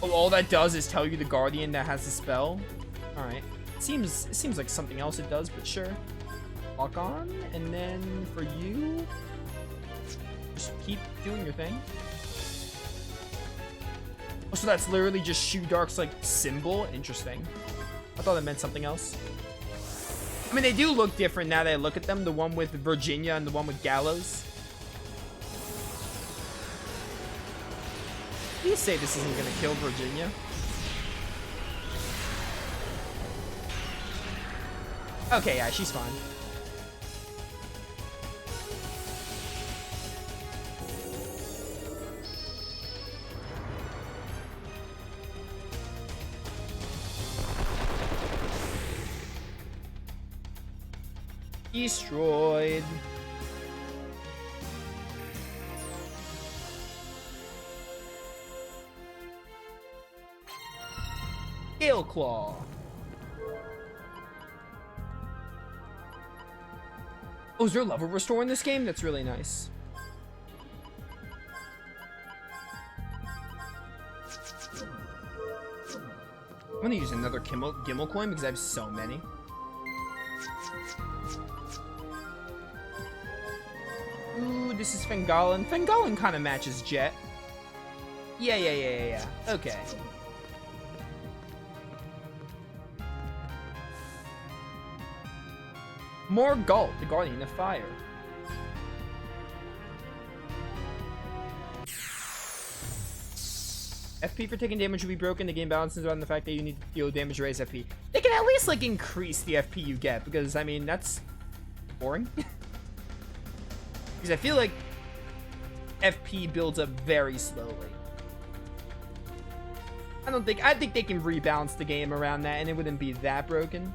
Oh, all that does is tell you the Guardian that has the spell. All right. It seems like something else it does, but sure. Lock on, and then for you, just keep doing your thing. Oh, so that's literally just Shoe Dark's like symbol. Interesting. I thought it meant something else. I mean, they do look different now that I look at them. The one with Virginia and the one with Gallows. Please say this isn't gonna kill Virginia. Okay, yeah, she's fine. Destroyed. Gale Claw. Oh, is there a level restore in this game? That's really nice. I'm gonna use another Gimmel coin because I have so many. Ooh, this is Fengalin. Fengalin kind of matches Jet. Yeah. Okay. More Galt, the Guardian of Fire. FP for taking damage will be broken. The game balances around the fact that you need to deal damage to raise FP. They can at least like increase the FP you get, because I mean that's boring. Because I feel like FP builds up very slowly. I think they can rebalance the game around that and it wouldn't be that broken.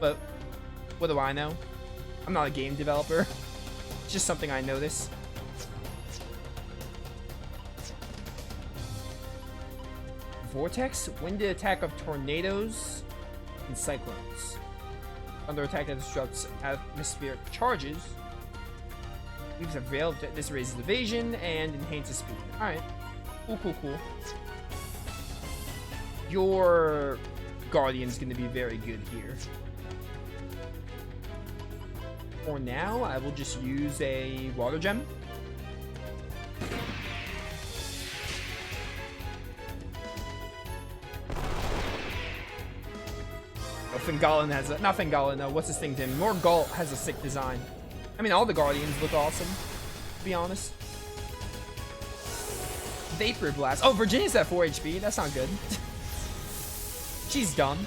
But what do I know? I'm not a game developer. It's just something I notice. Vortex, wind attack of tornadoes and cyclones. Thunder attack that disrupts atmospheric charges. Leaves a veil. This raises evasion and enhances speed. Alright. Cool. Your Guardian's gonna be very good here. For now, I will just use a water gem. Fengalin has a, not Fengalin, no, what's this thing, Tim? More Galt has a sick design. I mean, all the Guardians look awesome, to be honest. Vapor Blast. Oh, Virginia's at 4 HP. That's not good. She's done.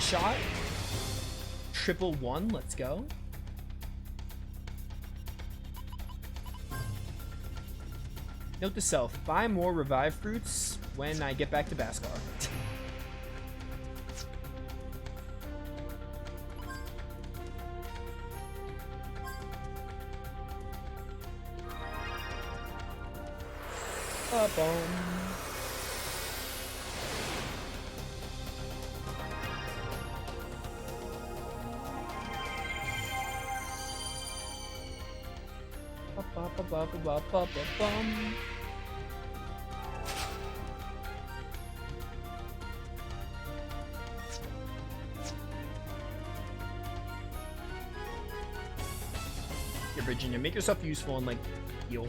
Shot. 111, let's go. Note to self, buy more revive fruits when I get back to Baskar. Here, Virginia, make yourself useful and like heal.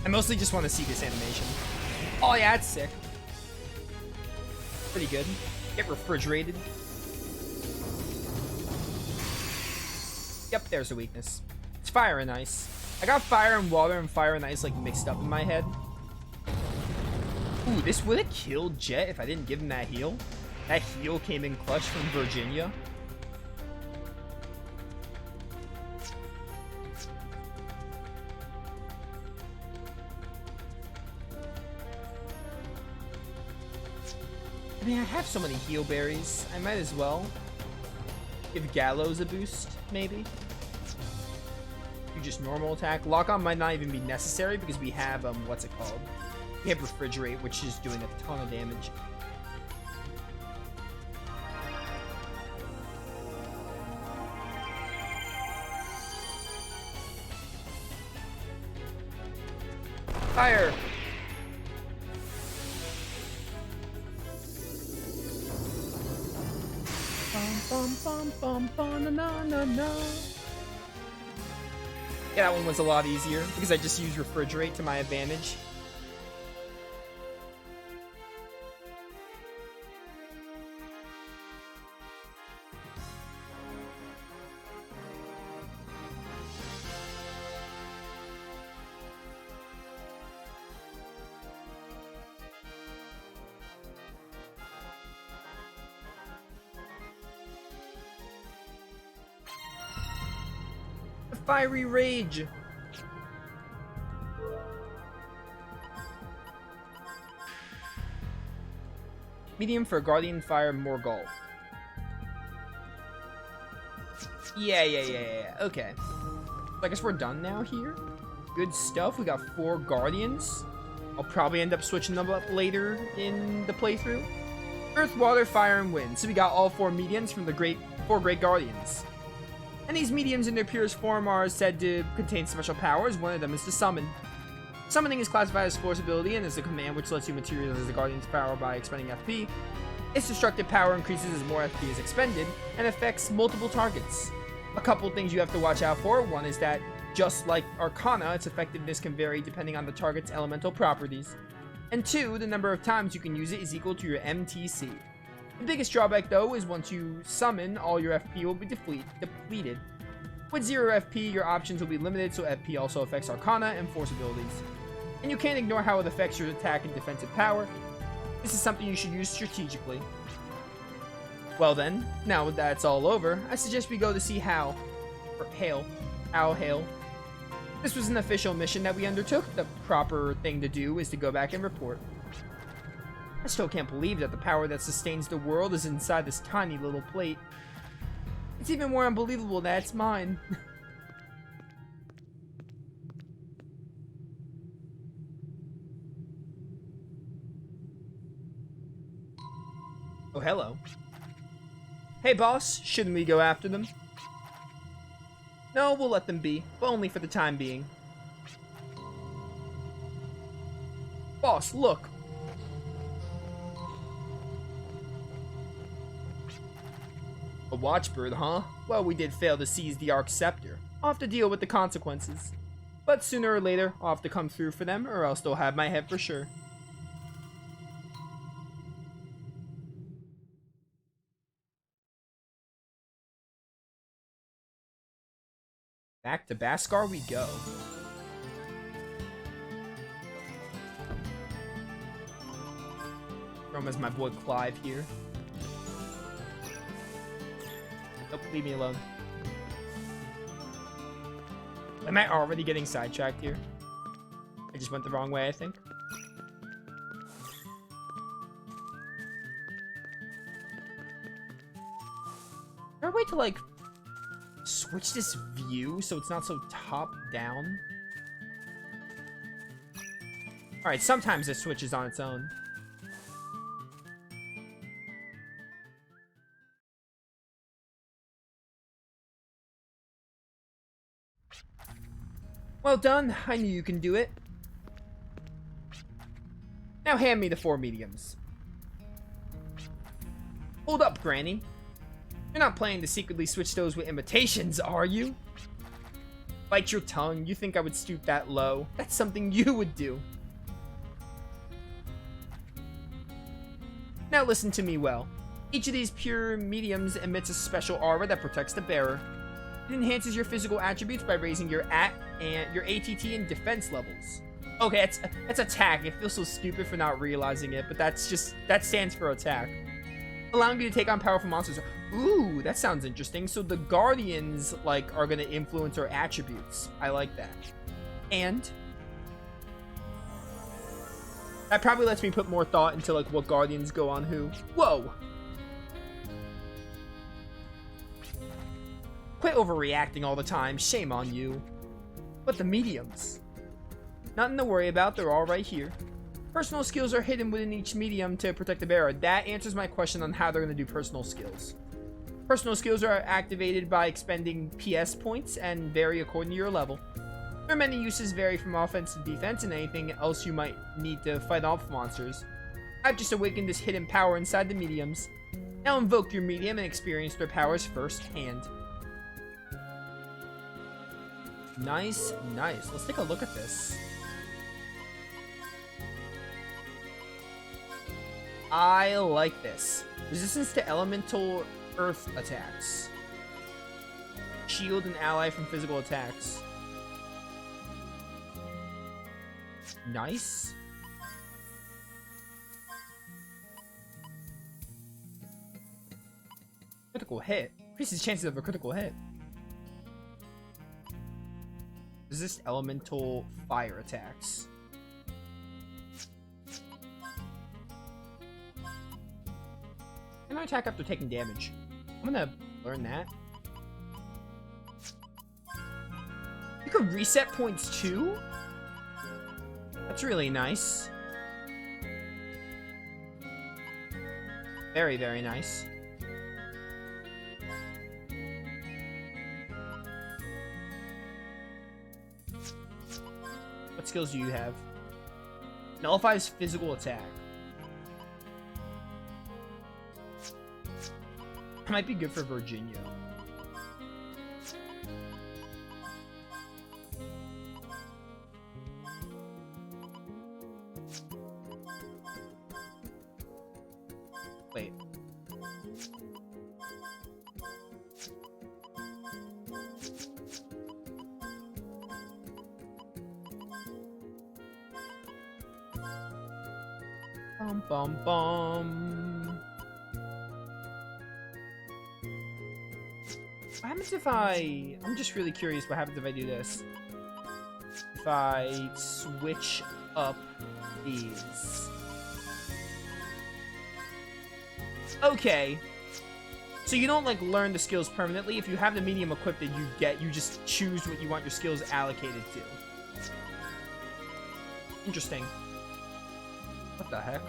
I mostly just want to see this animation. Oh yeah, it's sick. Pretty good. Get refrigerated. Yep, there's a weakness. It's fire and ice. I got fire and water and fire and ice like mixed up in my head. Ooh, this would have killed Jet if I didn't give him that heal. That heal came in clutch from Virginia. I mean, I have so many heal berries. I might as well give Gallows a boost, maybe. Do just normal attack. Lock on might not even be necessary because we have, what's it called? We have Refrigerate, which is doing a ton of damage. Fire! Bum, bum, bum, bum, na, na, na, na. Yeah, that one was a lot easier because I just used Refrigerate to my advantage. Fiery Rage. Medium for Guardian Fire Morgul. Yeah. Okay. So I guess we're done now here. Good stuff. We got 4 Guardians. I'll probably end up switching them up later in the playthrough. Earth, Water, Fire, and Wind. So we got all 4 mediums from the 4 Great Guardians. And these mediums in their purest form are said to contain special powers. One of them is to summon. Summoning is classified as force ability and is a command which lets you materialize the Guardian's power by expending FP. Its destructive power increases as more FP is expended and affects multiple targets. A couple things you have to watch out for. One is that, just like Arcana, its effectiveness can vary depending on the target's elemental properties. And 2, the number of times you can use it is equal to your MTC. The biggest drawback, though, is once you summon, all your FP will be depleted. With 0 FP, your options will be limited, so FP also affects Arcana and Force abilities. And you can't ignore how it affects your attack and defensive power. This is something you should use strategically. Well then, now that that's all over, I suggest we go to see Hal. Or Hale. Hale. This was an official mission that we undertook. The proper thing to do is to go back and report. I still can't believe that the power that sustains the world is inside this tiny little plate. It's even more unbelievable that it's mine. Oh, hello. Hey, boss, shouldn't we go after them? No, we'll let them be, but only for the time being. Boss, look. A watchbird, huh? Well, we did fail to seize the Arc Scepter. I'll have to deal with the consequences. But sooner or later, I'll have to come through for them, or else they'll have my head for sure. Back to Baskar we go. From as my boy Clive here. Nope, leave me alone. Am I already getting sidetracked here? I just went the wrong way, I think. Is there a way to, like, switch this view so it's not so top down? Alright, sometimes it switches on its own. Well done, I knew you can do it. Now hand me the 4 mediums. Hold up, Granny. You're not planning to secretly switch those with imitations, are you? Bite your tongue, you think I would stoop that low? That's something you would do. Now listen to me well. Each of these pure mediums emits a special aura that protects the bearer. It enhances your physical attributes by raising your ATT and defense levels. Okay, that's attack. It feels so stupid for not realizing it, but that stands for attack. Allowing you to take on powerful monsters. Ooh, that sounds interesting. So the guardians, like, are gonna influence our attributes. I like that. And that probably lets me put more thought into, like, what guardians go on who. Whoa! Quit overreacting all the time. Shame on you. But the mediums. Nothing to worry about. They're all right here. Personal skills are hidden within each medium to protect the bearer. That answers my question on how they're going to do personal skills. Personal skills are activated by expending PS points and vary according to your level. Their many uses vary from offense to defense and anything else you might need to fight off monsters. I've just awakened this hidden power inside the mediums. Now invoke your medium and experience their powers firsthand. Nice, nice. Let's take a look at this. I like this. Resistance to elemental earth attacks. Shield an ally from physical attacks. Nice. Critical hit. Increases chances of a critical hit. Resist elemental fire attacks. Can I attack after taking damage? I'm gonna learn that. You can reset points too? That's really nice. Very, very nice. What skills do you have? Nullifies physical attack. Might be good for Virginia. Wait. Bum bum bum. What happens if I'm just really curious what happens if I do this. If I switch up these. Okay. So you don't, like, learn the skills permanently. If you have the medium equipped, you just choose what you want your skills allocated to. Interesting. What the heck?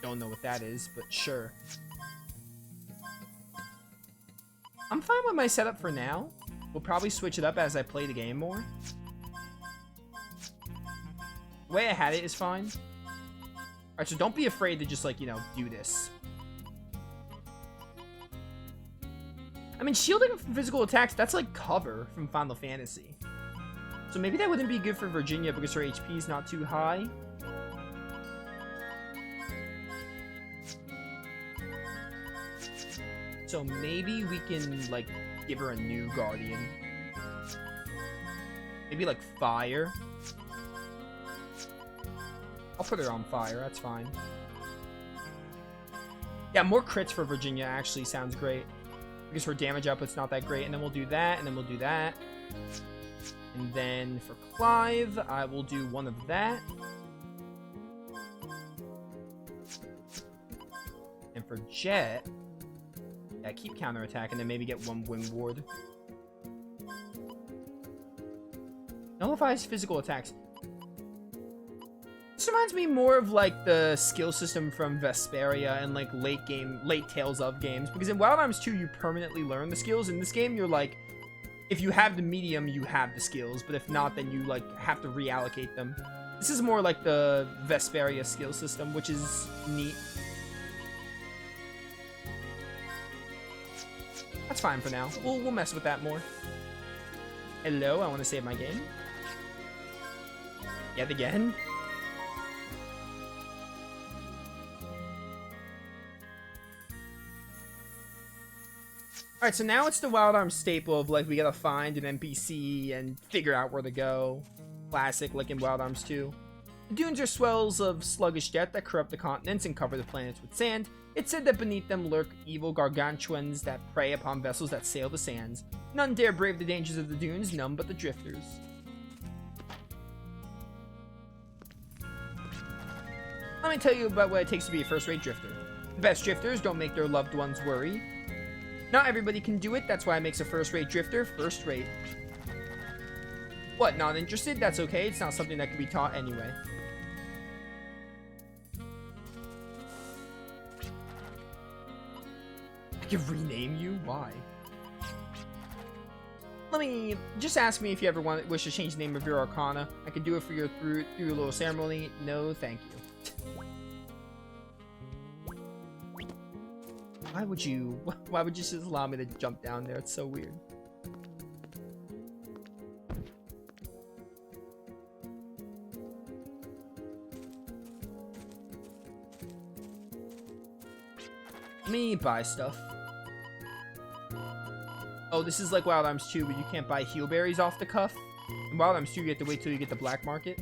Don't know what that is, but sure. I'm fine with my setup for now. We'll probably switch it up as I play the game more. The way I had it is fine. Alright, so don't be afraid to just, like, you know, do this. I mean, shielding from physical attacks, that's like cover from Final Fantasy. So maybe that wouldn't be good for Virginia because her HP is not too high. So maybe we can, like, give her a new guardian. Maybe, like, fire. I'll put her on fire, that's fine. Yeah, more crits for Virginia actually sounds great. Because her damage output's not that great. And then we'll do that, and then we'll do that. And then for Clive, I will do one of that. And for Jet, yeah, keep counterattack and then maybe get one Wing Ward. Nullifies physical attacks. This reminds me more of, like, the skill system from Vesperia and, like, late Tales of games. Because in Wild Arms 2, you permanently learn the skills. In this game, you're like, if you have the medium, you have the skills. But if not, then you, like, have to reallocate them. This is more like the Vesperia skill system, which is neat. That's fine for now. We'll mess with that more. Hello, I want to save my game. Yet again. Alright, so now it's the Wild Arms staple of, like, we gotta find an NPC and figure out where to go. Classic, like in Wild Arms 2. The dunes are swells of sluggish jet that corrupt the continents and cover the planets with sand. It's said that beneath them lurk evil gargantuans that prey upon vessels that sail the sands. None dare brave the dangers of the dunes, none but the drifters. Let me tell you about what it takes to be a first-rate drifter. The best drifters don't make their loved ones worry. Not everybody can do it, that's why it makes a first-rate drifter first-rate. What, not interested? That's okay, it's not something that can be taught anyway. I can rename you? Why? Just ask me if you ever wish to change the name of your Arcana. I can do it for you through a little ceremony. No, thank you. Why would you just allow me to jump down there? It's so weird. Let me buy stuff. Oh, this is like Wild Arms 2, but you can't buy heal berries off the cuff. In Wild Arms 2, you have to wait till you get the black market.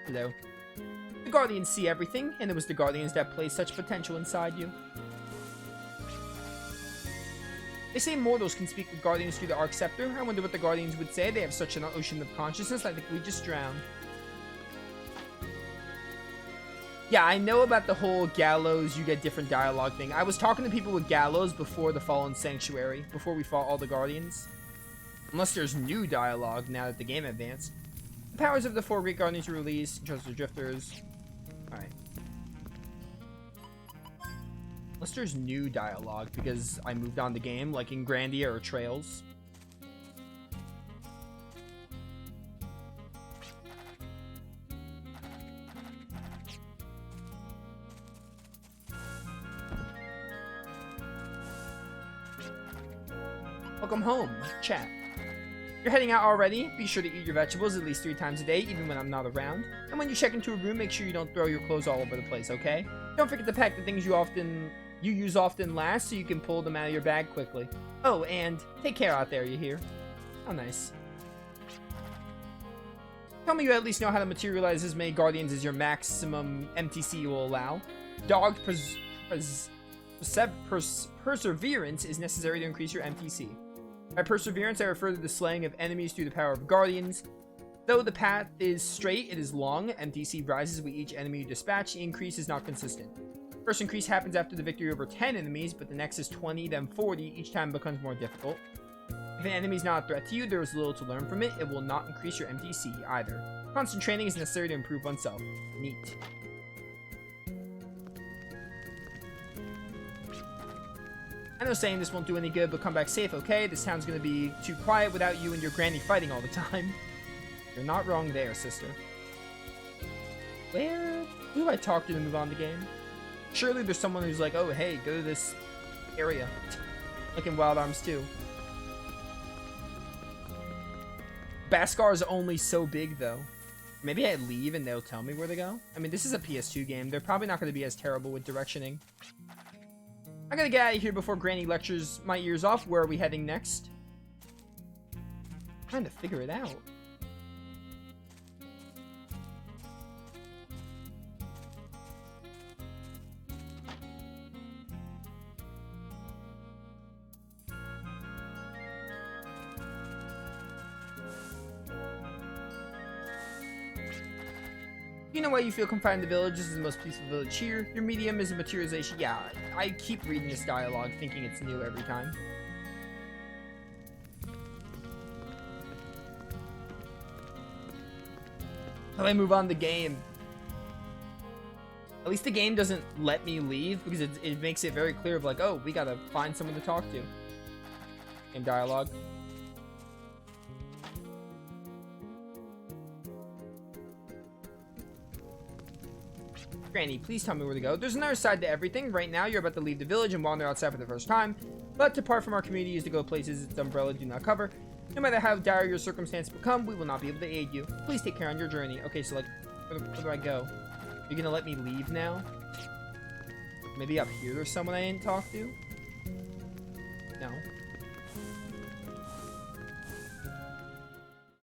Hello. The Guardians see everything, and it was the Guardians that placed such potential inside you. They say mortals can speak with Guardians through the Arc Scepter. I wonder what the Guardians would say. They have such an ocean of consciousness, I think we just drowned. Yeah, I know about the whole Gallows, you get different dialogue thing. I was talking to people with Gallows before the Fallen Sanctuary, before we fought all the Guardians. Unless there's new dialogue now that the game advanced. The powers of the 4 Great Guardians were released, Trust the Drifters. Alright. Unless there's new dialogue because I moved on the game, like in Grandia or Trails. Welcome home, chat. You're heading out already? Be sure to eat your vegetables at least 3 times a day, even when I'm not around. And when you check into a room, make sure you don't throw your clothes all over the place, okay? Don't forget to pack the things you use often last so you can pull them out of your bag quickly. Oh, and take care out there, you hear? How nice. Tell me you at least know how to materialize as many Guardians as your maximum MTC will allow. Dogged perseverance is necessary to increase your MTC. By perseverance, I refer to the slaying of enemies through the power of Guardians. Though the path is straight, it is long. MTC rises with each enemy you dispatch. The increase is not consistent. First increase happens after the victory over 10 enemies, but the next is 20, then 40. Each time becomes more difficult. If an enemy is not a threat to you, there is little to learn from it. It will not increase your MTC either. Constant training is necessary to improve oneself. Neat. I know saying this won't do any good, but come back safe, okay? This town's gonna be too quiet without you and your granny fighting all the time. You're not wrong there, sister. Who do I talk to move on the game? Surely there's someone who's like, oh, hey, go to this area. Like in Wild Arms 2. Baskar is only so big, though. Maybe I leave and they'll tell me where to go. I mean, this is a PS2 game. They're probably not going to be as terrible with directioning. I gotta get out of here before Granny lectures my ears off. Where are we heading next? I'm trying to figure it out. You know why you feel confined to the village? This is the most peaceful village here. Your medium is a materialization. Yeah, I keep reading this dialogue thinking it's new every time. How do I move on the game? At least the game doesn't let me leave because it makes it very clear of like, oh, we gotta find someone to talk to. In dialogue. Granny, please tell me where to go. There's another side to everything. Right now, you're about to leave the village and wander outside for the first time. But to part from our community is to go places its umbrella do not cover. No matter how dire your circumstances become, we will not be able to aid you. Please take care on your journey. Okay, so like, where do I go? You're gonna let me leave now? Maybe up here there's someone I didn't talk to? No.